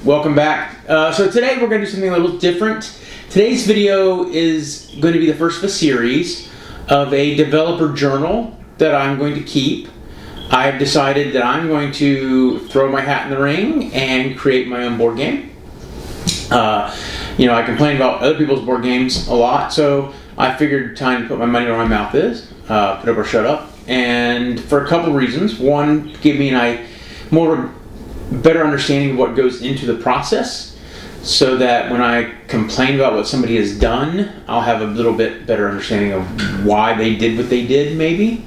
welcome back. So today we're going to do something a little different. Today's video is going to be the first of a series of a developer journal that I'm going to keep. I've decided that I'm going to throw my hat in the ring and create my own board game. I complain about other people's board games a lot, so I figured time to put my money where my mouth is, put up or shut up, and for a couple reasons. One, give me better understanding of what goes into the process, so that when I complain about what somebody has done, I'll have a little bit better understanding of why they did what they did, maybe.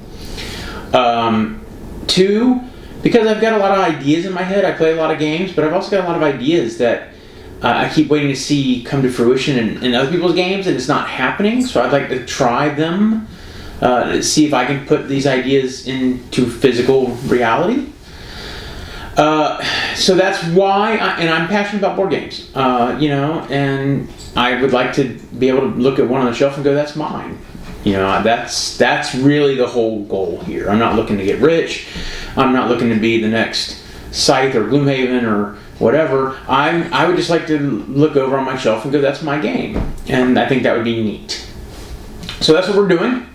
Two, because I've got a lot of ideas in my head. I play a lot of games, but I've also got a lot of ideas that I keep waiting to see come to fruition in other people's games, and it's not happening. So I'd like to try them, see if I can put these ideas into physical reality. So that's why, and I'm passionate about board games, and I would like to be able to look at one on the shelf and go, that's mine. That's really the whole goal here. I'm not looking to get rich. I'm not looking to be the next Scythe or Gloomhaven or whatever. I would just like to look over on my shelf and go, that's my game. And I think that would be neat. So that's what we're doing.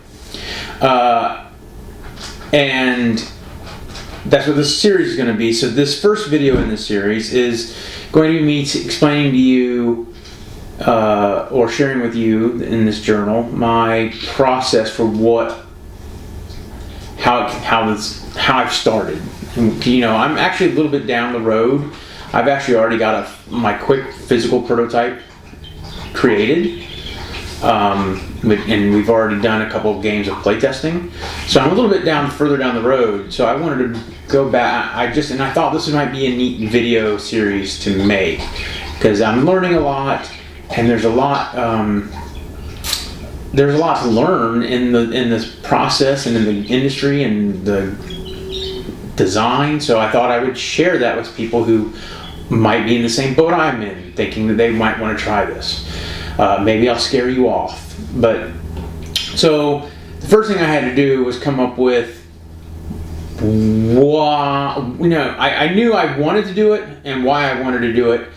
And that's what this series is going to be. So this first video in this series is going to be me explaining to you or sharing with you in this journal my process for how I've started. And, I'm actually a little bit down the road. I've actually already got my quick physical prototype created. And we've already done a couple of games of playtesting, so I'm a little bit further down the road. So I wanted to go back. I thought this might be a neat video series to make, because I'm learning a lot, and there's a lot to learn in this process and in the industry and the design. So I thought I would share that with people who might be in the same boat I'm in, thinking that they might want to try this. Maybe I'll scare you off. But so the first thing I had to do was come up with I knew I wanted to do it and why I wanted to do it.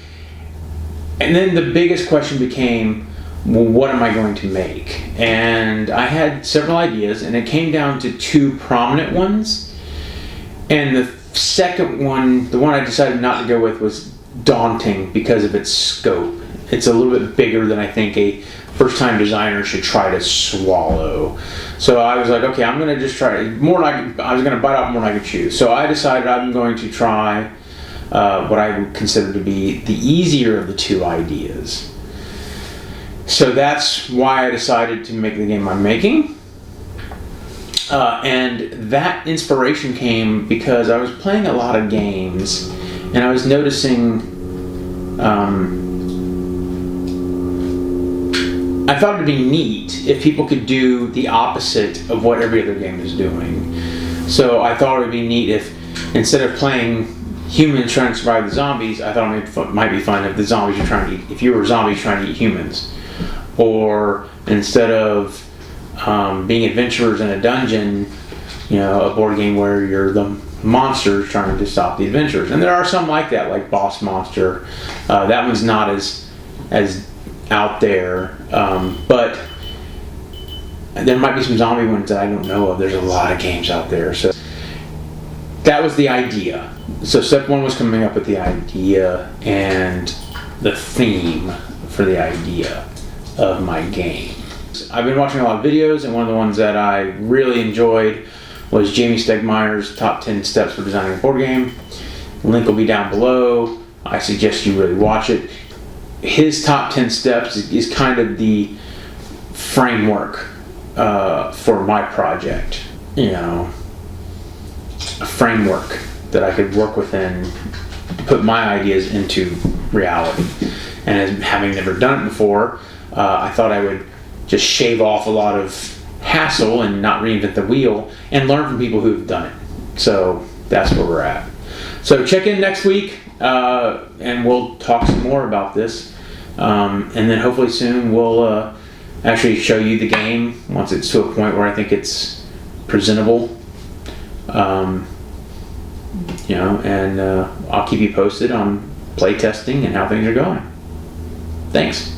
And then the biggest question became, well, what am I going to make? And I had several ideas, and it came down to two prominent ones. And the second one, the one I decided not to go with, was daunting because of its scope. It's a little bit bigger than I think a first-time designer should try to swallow. So I was like, okay, I'm going to just try I was going to bite off more than I could chew. So I decided I'm going to try what I would consider to be the easier of the two ideas. So that's why I decided to make the game I'm making. And that inspiration came because I was playing a lot of games, and I was noticing I thought it'd be neat if people could do the opposite of what every other game is doing. So I thought it would be neat if, instead of playing humans trying to survive the zombies, I thought it might be fun if if you were zombies trying to eat humans. Or instead of being adventurers in a dungeon, a board game where you're the monsters trying to stop the adventurers. And there are some like that, like Boss Monster. That one's not as out there, but there might be some zombie ones that I don't know of. There's a lot of games out there. So that was the idea. So step one was coming up with the idea and the theme for the idea of my game. I've been watching a lot of videos, and one of the ones that I really enjoyed was Jamey Stegmaier's Top 10 Steps for Designing a Board Game. Link will be down below. I suggest you really watch it. His top 10 steps is kind of the framework for my project. A framework that I could work within, put my ideas into reality. And as having never done it before, I thought I would just shave off a lot of hassle and not reinvent the wheel and learn from people who've done it. So that's where we're at. So check in next week, and we'll talk some more about this. And then hopefully soon we'll actually show you the game once it's to a point where I think it's presentable. And I'll keep you posted on play testing and how things are going. Thanks.